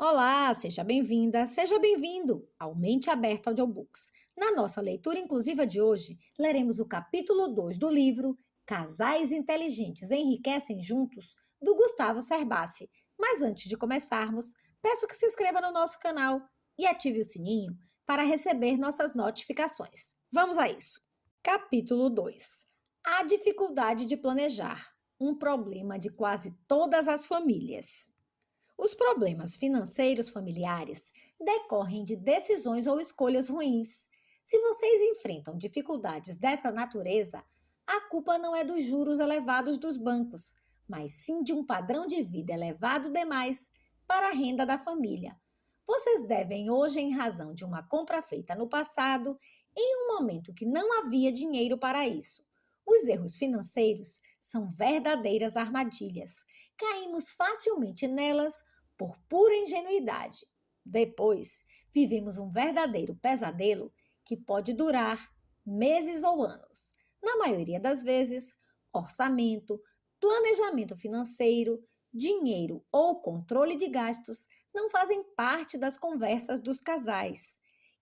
Olá, seja bem-vinda, seja bem-vindo ao Mente Aberta Audiobooks. Na nossa leitura inclusiva de hoje, leremos o capítulo 2 do livro Casais Inteligentes Enriquecem Juntos, do Gustavo Cerbasi. Mas antes de começarmos, peço que se inscreva no nosso canal e ative o sininho para receber nossas notificações. Vamos a isso. Capítulo 2. A dificuldade de planejar, um problema de quase todas as famílias. Os problemas financeiros familiares decorrem de decisões ou escolhas ruins. Se vocês enfrentam dificuldades dessa natureza, a culpa não é dos juros elevados dos bancos, mas sim de um padrão de vida elevado demais para a renda da família. Vocês devem hoje em razão de uma compra feita no passado, em um momento que não havia dinheiro para isso. Os erros financeiros são verdadeiras armadilhas. Caímos facilmente nelas por pura ingenuidade. Depois, vivemos um verdadeiro pesadelo que pode durar meses ou anos. Na maioria das vezes, orçamento, planejamento financeiro, dinheiro ou controle de gastos não fazem parte das conversas dos casais.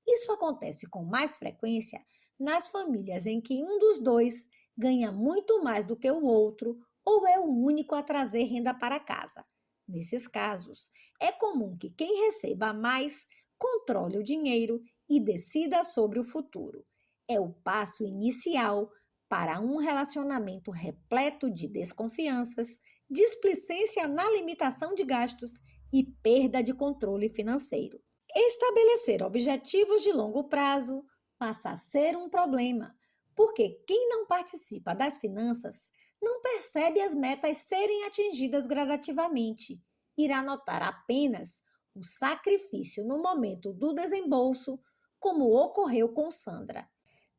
Isso acontece com mais frequência nas famílias em que um dos dois ganha muito mais do que o outro ou é o único a trazer renda para casa. Nesses casos, é comum que quem receba mais controle o dinheiro e decida sobre o futuro. É o passo inicial para um relacionamento repleto de desconfianças, displicência na limitação de gastos e perda de controle financeiro. Estabelecer objetivos de longo prazo passa a ser um problema, porque quem não participa das finanças não percebe as metas serem atingidas gradativamente. Irá notar apenas o sacrifício no momento do desembolso, como ocorreu com Sandra.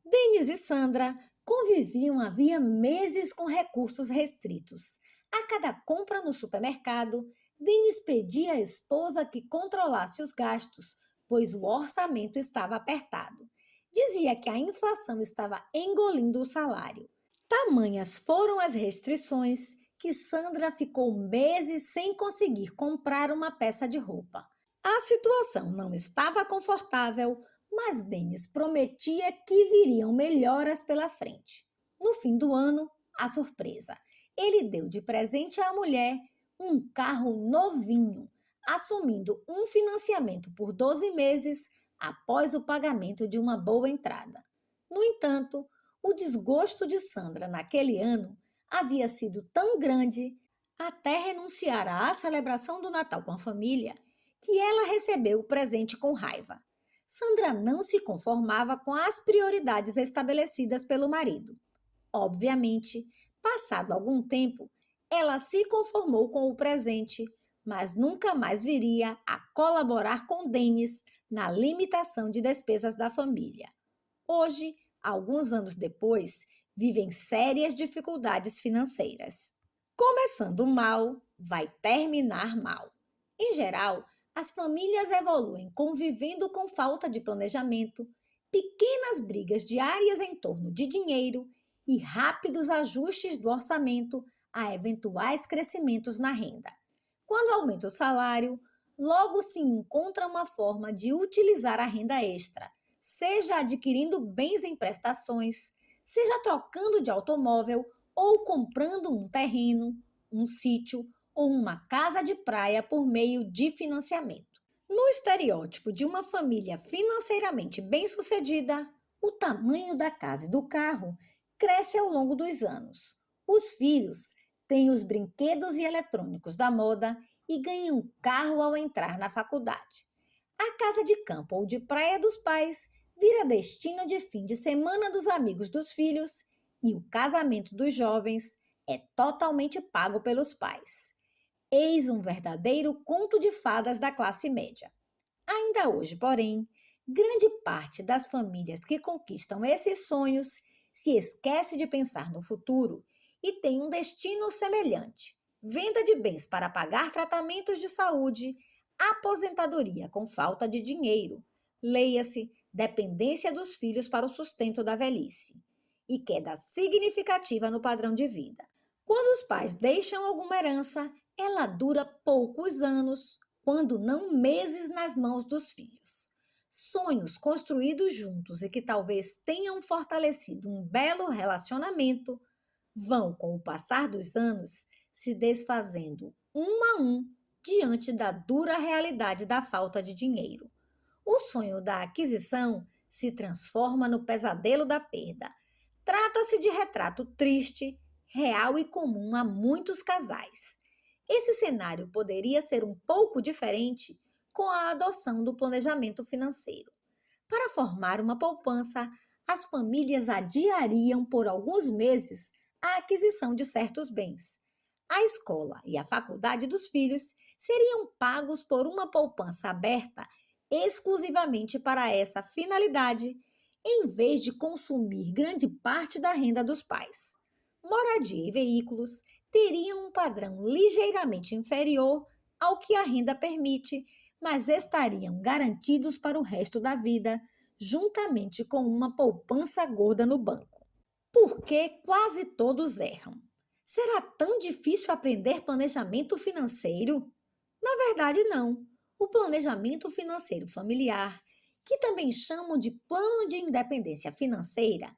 Denis e Sandra conviviam havia meses com recursos restritos. A cada compra no supermercado, Denis pedia à esposa que controlasse os gastos, pois o orçamento estava apertado. Dizia que a inflação estava engolindo o salário. Tamanhas foram as restrições que Sandra ficou meses sem conseguir comprar uma peça de roupa. A situação não estava confortável, mas Denis prometia que viriam melhoras pela frente. No fim do ano, a surpresa. Ele deu de presente à mulher um carro novinho, assumindo um financiamento por 12 meses após o pagamento de uma boa entrada. No entanto, o desgosto de Sandra naquele ano havia sido tão grande, até renunciar à celebração do Natal com a família, que ela recebeu o presente com raiva. Sandra não se conformava com as prioridades estabelecidas pelo marido. Obviamente, passado algum tempo, ela se conformou com o presente, mas nunca mais viria a colaborar com Denis na limitação de despesas da família. Hoje, alguns anos depois, vivem sérias dificuldades financeiras. Começando mal, vai terminar mal. Em geral, as famílias evoluem convivendo com falta de planejamento, pequenas brigas diárias em torno de dinheiro e rápidos ajustes do orçamento a eventuais crescimentos na renda. Quando aumenta o salário, logo se encontra uma forma de utilizar a renda extra, seja adquirindo bens em prestações, seja trocando de automóvel ou comprando um terreno, um sítio ou uma casa de praia por meio de financiamento. No estereótipo de uma família financeiramente bem-sucedida, o tamanho da casa e do carro cresce ao longo dos anos. Os filhos têm os brinquedos e eletrônicos da moda e ganham um carro ao entrar na faculdade. A casa de campo ou de praia dos pais vira destino de fim de semana dos amigos dos filhos e o casamento dos jovens é totalmente pago pelos pais. Eis um verdadeiro conto de fadas da classe média. Ainda hoje, porém, grande parte das famílias que conquistam esses sonhos se esquece de pensar no futuro e tem um destino semelhante: venda de bens para pagar tratamentos de saúde, aposentadoria com falta de dinheiro, leia-se, dependência dos filhos para o sustento da velhice, e queda significativa no padrão de vida. Quando os pais deixam alguma herança, ela dura poucos anos, quando não meses nas mãos dos filhos. Sonhos construídos juntos e que talvez tenham fortalecido um belo relacionamento vão, com o passar dos anos, se desfazendo um a um diante da dura realidade da falta de dinheiro. O sonho da aquisição se transforma no pesadelo da perda. Trata-se de retrato triste, real e comum a muitos casais. Esse cenário poderia ser um pouco diferente com a adoção do planejamento financeiro. Para formar uma poupança, as famílias adiariam por alguns meses a aquisição de certos bens. A escola e a faculdade dos filhos seriam pagos por uma poupança aberta exclusivamente para essa finalidade, em vez de consumir grande parte da renda dos pais. Moradia e veículos teriam um padrão ligeiramente inferior ao que a renda permite, mas estariam garantidos para o resto da vida, juntamente com uma poupança gorda no banco. Por que quase todos erram? Será tão difícil aprender planejamento financeiro? Na verdade, não. O planejamento financeiro familiar, que também chamam de plano de independência financeira,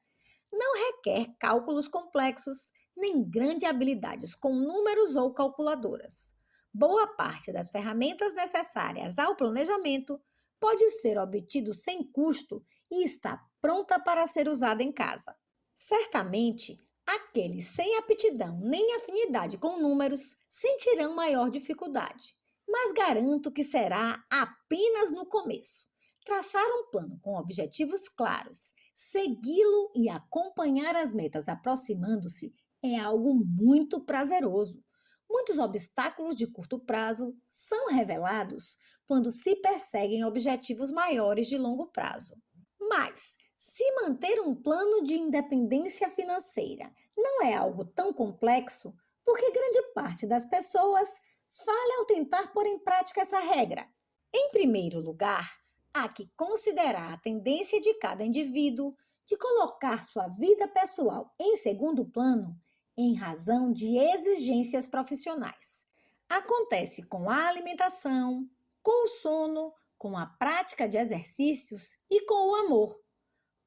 não requer cálculos complexos nem grandes habilidades com números ou calculadoras. Boa parte das ferramentas necessárias ao planejamento pode ser obtido sem custo e está pronta para ser usada em casa. Certamente, aqueles sem aptidão nem afinidade com números sentirão maior dificuldade, mas garanto que será apenas no começo. Traçar um plano com objetivos claros, segui-lo e acompanhar as metas aproximando-se é algo muito prazeroso. Muitos obstáculos de curto prazo são revelados quando se perseguem objetivos maiores de longo prazo. Mas, se manter um plano de independência financeira não é algo tão complexo, porque grande parte das pessoas falha ao tentar pôr em prática essa regra. Em primeiro lugar, há que considerar a tendência de cada indivíduo de colocar sua vida pessoal em segundo plano em razão de exigências profissionais. Acontece com a alimentação, com o sono, com a prática de exercícios e com o amor.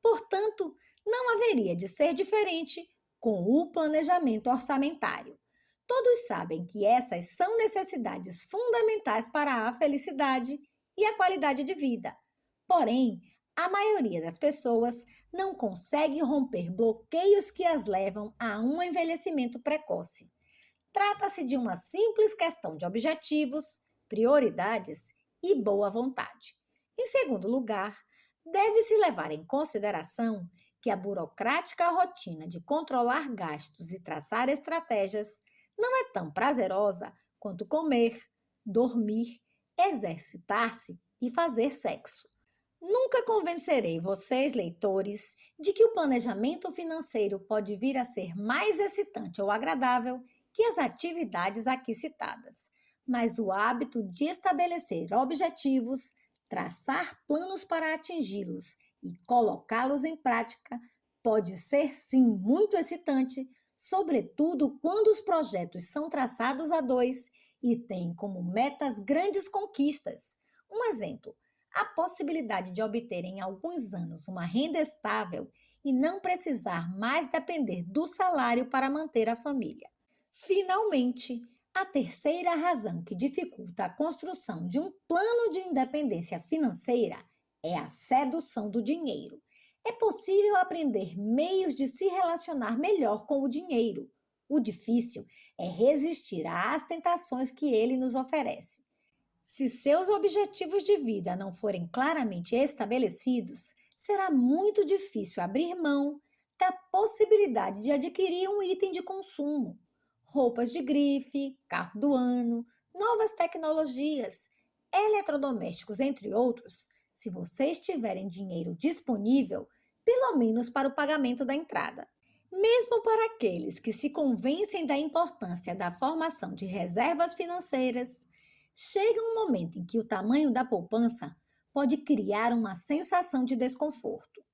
Portanto, não haveria de ser diferente com o planejamento orçamentário. Todos sabem que essas são necessidades fundamentais para a felicidade e a qualidade de vida. Porém, a maioria das pessoas não consegue romper bloqueios que as levam a um envelhecimento precoce. Trata-se de uma simples questão de objetivos, prioridades e boa vontade. Em segundo lugar, deve-se levar em consideração que a burocrática rotina de controlar gastos e traçar estratégias não é tão prazerosa quanto comer, dormir, exercitar-se e fazer sexo. Nunca convencerei vocês, leitores, de que o planejamento financeiro pode vir a ser mais excitante ou agradável que as atividades aqui citadas, mas o hábito de estabelecer objetivos, traçar planos para atingi-los e colocá-los em prática pode ser, sim, muito excitante, sobretudo quando os projetos são traçados a dois e têm como metas grandes conquistas. Um exemplo: a possibilidade de obter em alguns anos uma renda estável e não precisar mais depender do salário para manter a família. Finalmente, a terceira razão que dificulta a construção de um plano de independência financeira é a sedução do dinheiro. É possível aprender meios de se relacionar melhor com o dinheiro. O difícil é resistir às tentações que ele nos oferece. Se seus objetivos de vida não forem claramente estabelecidos, será muito difícil abrir mão da possibilidade de adquirir um item de consumo. Roupas de grife, carro do ano, novas tecnologias, eletrodomésticos, entre outros, se vocês tiverem dinheiro disponível, pelo menos para o pagamento da entrada. Mesmo para aqueles que se convencem da importância da formação de reservas financeiras, chega um momento em que o tamanho da poupança pode criar uma sensação de desconforto.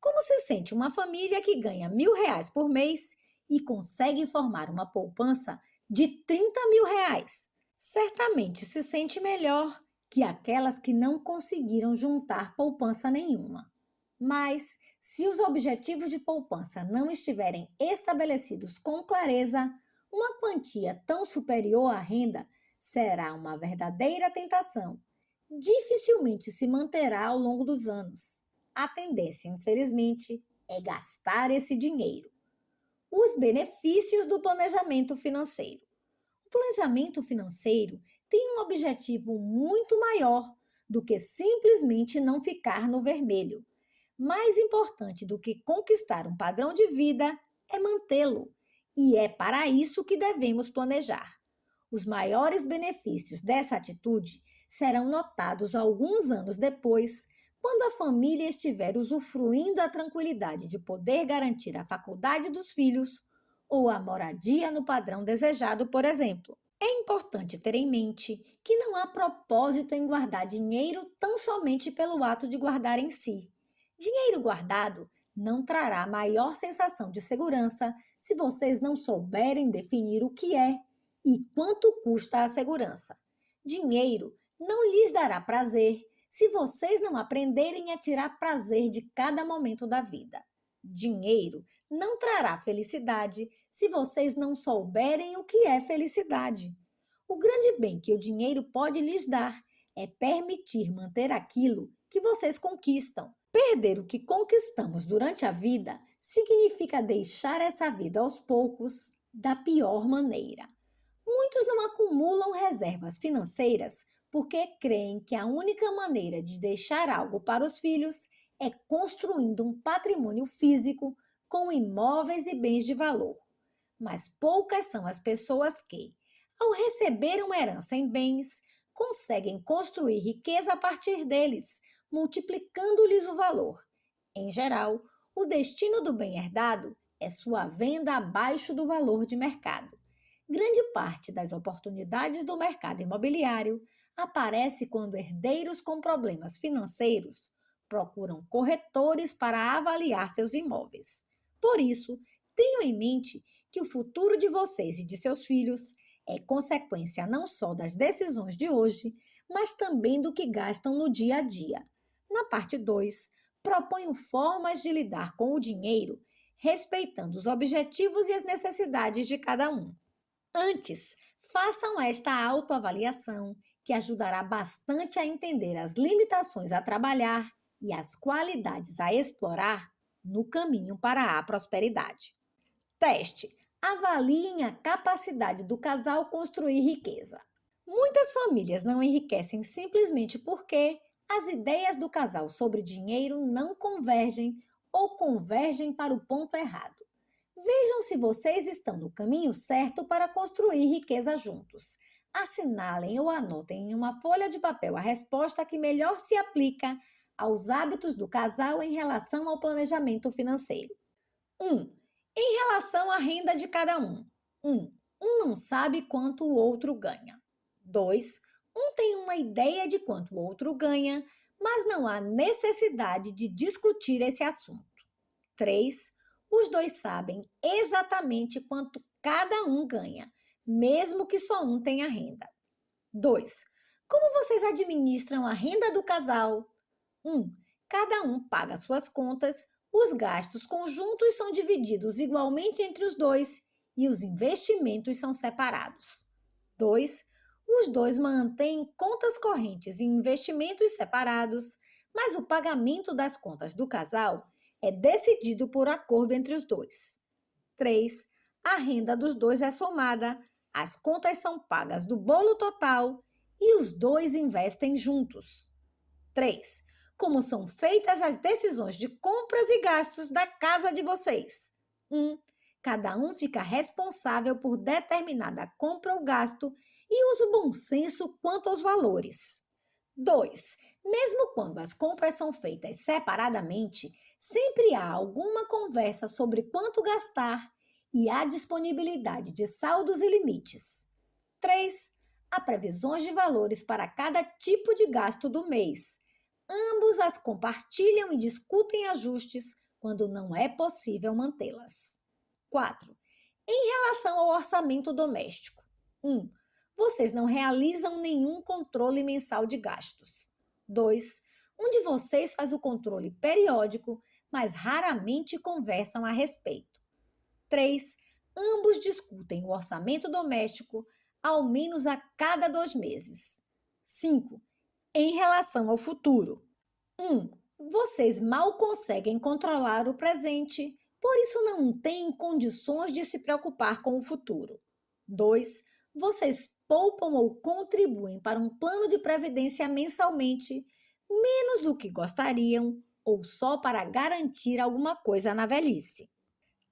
Como se sente uma família que ganha R$ 1.000 por mês e consegue formar uma poupança de R$ 30.000? Certamente se sente melhor que aquelas que não conseguiram juntar poupança nenhuma. Mas, se os objetivos de poupança não estiverem estabelecidos com clareza, uma quantia tão superior à renda será uma verdadeira tentação. Dificilmente se manterá ao longo dos anos. A tendência, infelizmente, é gastar esse dinheiro. Os benefícios do planejamento financeiro. O planejamento financeiro tem um objetivo muito maior do que simplesmente não ficar no vermelho. Mais importante do que conquistar um padrão de vida é mantê-lo. E é para isso que devemos planejar. Os maiores benefícios dessa atitude serão notados alguns anos depois, quando a família estiver usufruindo da tranquilidade de poder garantir a faculdade dos filhos ou a moradia no padrão desejado, por exemplo. É importante ter em mente que não há propósito em guardar dinheiro tão somente pelo ato de guardar em si. Dinheiro guardado não trará maior sensação de segurança se vocês não souberem definir o que é e quanto custa a segurança. Dinheiro não lhes dará prazer se vocês não aprenderem a tirar prazer de cada momento da vida. Dinheiro não trará felicidade se vocês não souberem o que é felicidade. O grande bem que o dinheiro pode lhes dar é permitir manter aquilo que vocês conquistam. Perder o que conquistamos durante a vida significa deixar essa vida aos poucos da pior maneira. Muitos não acumulam reservas financeiras porque creem que a única maneira de deixar algo para os filhos é construindo um patrimônio físico com imóveis e bens de valor. Mas poucas são as pessoas que, ao receber uma herança em bens, conseguem construir riqueza a partir deles, multiplicando-lhes o valor. Em geral, o destino do bem herdado é sua venda abaixo do valor de mercado. Grande parte das oportunidades do mercado imobiliário aparece quando herdeiros com problemas financeiros procuram corretores para avaliar seus imóveis. Por isso, tenham em mente que o futuro de vocês e de seus filhos é consequência não só das decisões de hoje, mas também do que gastam no dia a dia. Na parte 2, proponho formas de lidar com o dinheiro, respeitando os objetivos e as necessidades de cada um. Antes, façam esta autoavaliação, que ajudará bastante a entender as limitações a trabalhar e as qualidades a explorar no caminho para a prosperidade. Teste. Avaliem a capacidade do casal construir riqueza. Muitas famílias não enriquecem simplesmente porque as ideias do casal sobre dinheiro não convergem ou convergem para o ponto errado. Vejam se vocês estão no caminho certo para construir riqueza juntos. Assinalem ou anotem em uma folha de papel a resposta que melhor se aplica aos hábitos do casal em relação ao planejamento financeiro. 1. Em relação à renda de cada um. 1 não sabe quanto o outro ganha. 2. Um tem uma ideia de quanto o outro ganha, mas não há necessidade de discutir esse assunto. 3. Os dois sabem exatamente quanto cada um ganha, mesmo que só um tenha renda. 2. Como vocês administram a renda do casal? 1. Cada um paga suas contas, os gastos conjuntos são divididos igualmente entre os dois e os investimentos são separados. 2. Os dois mantêm contas correntes e investimentos separados, mas o pagamento das contas do casal é decidido por acordo entre os dois. 3. A renda dos dois é somada, as contas são pagas do bolo total e os dois investem juntos. 3. Como são feitas as decisões de compras e gastos da casa de vocês? 1. Cada um fica responsável por determinada compra ou gasto e usa o bom senso quanto aos valores. 2. Mesmo quando as compras são feitas separadamente, sempre há alguma conversa sobre quanto gastar e há disponibilidade de saldos e limites. 3. Há previsões de valores para cada tipo de gasto do mês. Ambos as compartilham e discutem ajustes quando não é possível mantê-las. 4. Em relação ao orçamento doméstico. 1. vocês não realizam nenhum controle mensal de gastos. 2. Um de vocês faz o controle periódico, mas raramente conversam a respeito. 3. Ambos discutem o orçamento doméstico ao menos a cada 2 meses. 5. Em relação ao futuro. 1. Vocês mal conseguem controlar o presente, por isso não têm condições de se preocupar com o futuro. 2. Vocês poupam ou contribuem para um plano de previdência mensalmente, menos do que gostariam, ou só para garantir alguma coisa na velhice.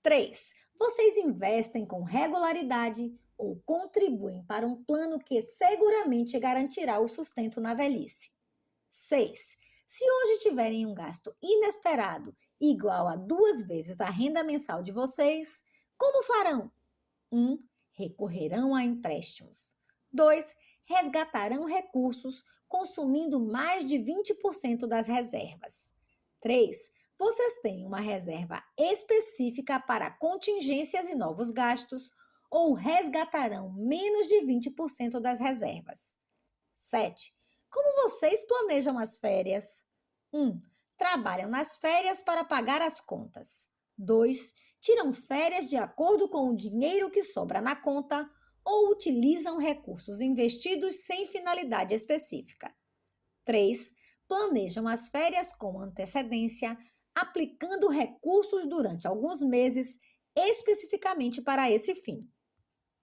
3. Vocês investem com regularidade ou contribuem para um plano que seguramente garantirá o sustento na velhice. 6. Se hoje tiverem um gasto inesperado igual a 2 vezes a renda mensal de vocês, como farão? 1. Recorrerão a empréstimos. 2. Resgatarão recursos consumindo mais de 20% das reservas. 3. Vocês têm uma reserva específica para contingências e novos gastos ou resgatarão menos de 20% das reservas. 7. Como vocês planejam as férias? 1. Trabalham nas férias para pagar as contas. 2. Tiram férias de acordo com o dinheiro que sobra na conta ou utilizam recursos investidos sem finalidade específica. 3. Planejam as férias com antecedência, aplicando recursos durante alguns meses, especificamente para esse fim.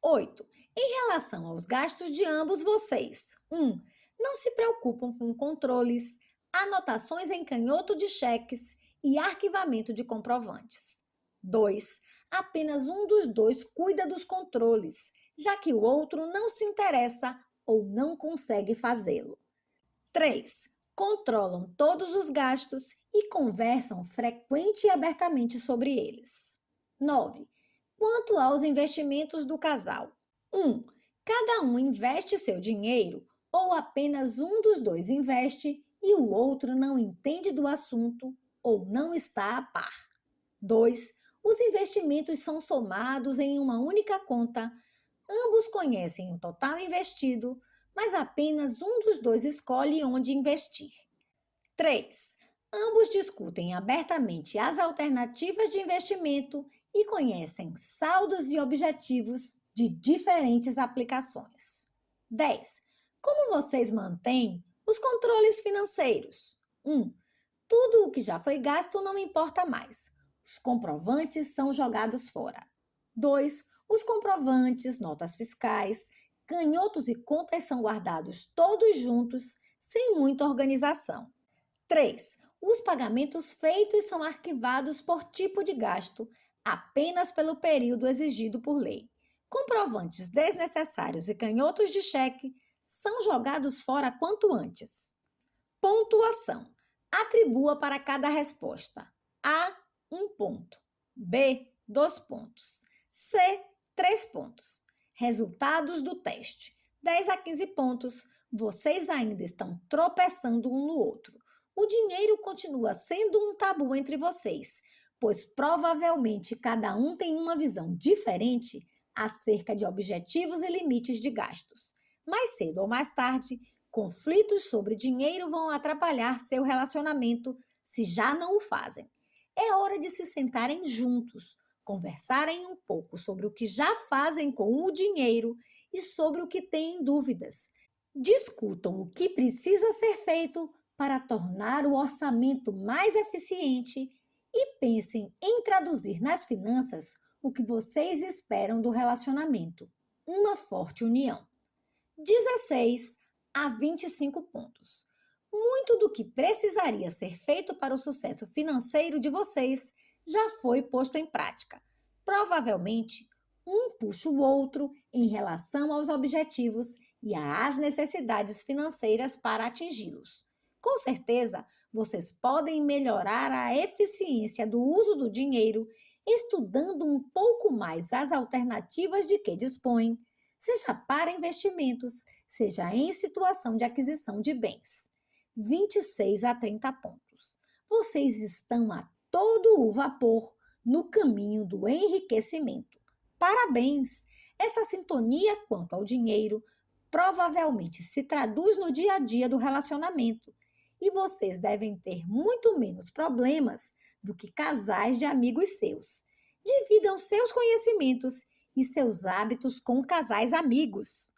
8. Em relação aos gastos de ambos vocês. 1. Não se preocupam com controles, anotações em canhoto de cheques e arquivamento de comprovantes. 2. Apenas um dos dois cuida dos controles, já que o outro não se interessa ou não consegue fazê-lo. 3. Controlam todos os gastos e conversam frequente e abertamente sobre eles. 9. Quanto aos investimentos do casal. 1. Cada um investe seu dinheiro ou apenas um dos dois investe e o outro não entende do assunto ou não está a par. 2. Os investimentos são somados em uma única conta. Ambos conhecem o total investido, mas apenas um dos dois escolhe onde investir. 3. Ambos discutem abertamente as alternativas de investimento e conhecem saldos e objetivos de diferentes aplicações. 10. Como vocês mantêm os controles financeiros? 1. Tudo o que já foi gasto não importa mais. Os comprovantes são jogados fora. 2. Os comprovantes, notas fiscais, canhotos e contas são guardados todos juntos, sem muita organização. 3. Os pagamentos feitos são arquivados por tipo de gasto, apenas pelo período exigido por lei. Comprovantes desnecessários e canhotos de cheque são jogados fora quanto antes. Pontuação. Atribua para cada resposta. A, 1 ponto. B, 2 pontos. C, 3 pontos. Resultados do teste. 10 a 15 pontos. Vocês ainda estão tropeçando um no outro. O dinheiro continua sendo um tabu entre vocês, pois provavelmente cada um tem uma visão diferente acerca de objetivos e limites de gastos. Mais cedo ou mais tarde, conflitos sobre dinheiro vão atrapalhar seu relacionamento se já não o fazem. É hora de se sentarem juntos, conversarem um pouco sobre o que já fazem com o dinheiro e sobre o que têm dúvidas. Discutam o que precisa ser feito para tornar o orçamento mais eficiente e pensem em traduzir nas finanças o que vocês esperam do relacionamento, uma forte união. 16 a 25 pontos. Muito do que precisaria ser feito para o sucesso financeiro de vocês já foi posto em prática. Provavelmente, um puxa o outro em relação aos objetivos e às necessidades financeiras para atingi-los. Com certeza, vocês podem melhorar a eficiência do uso do dinheiro estudando um pouco mais as alternativas de que dispõem, seja para investimentos, seja em situação de aquisição de bens. 26 a 30 pontos. Vocês estão a todo o vapor no caminho do enriquecimento. Parabéns! Essa sintonia quanto ao dinheiro provavelmente se traduz no dia a dia do relacionamento. E vocês devem ter muito menos problemas do que casais de amigos seus. Dividam seus conhecimentos e seus hábitos com casais amigos.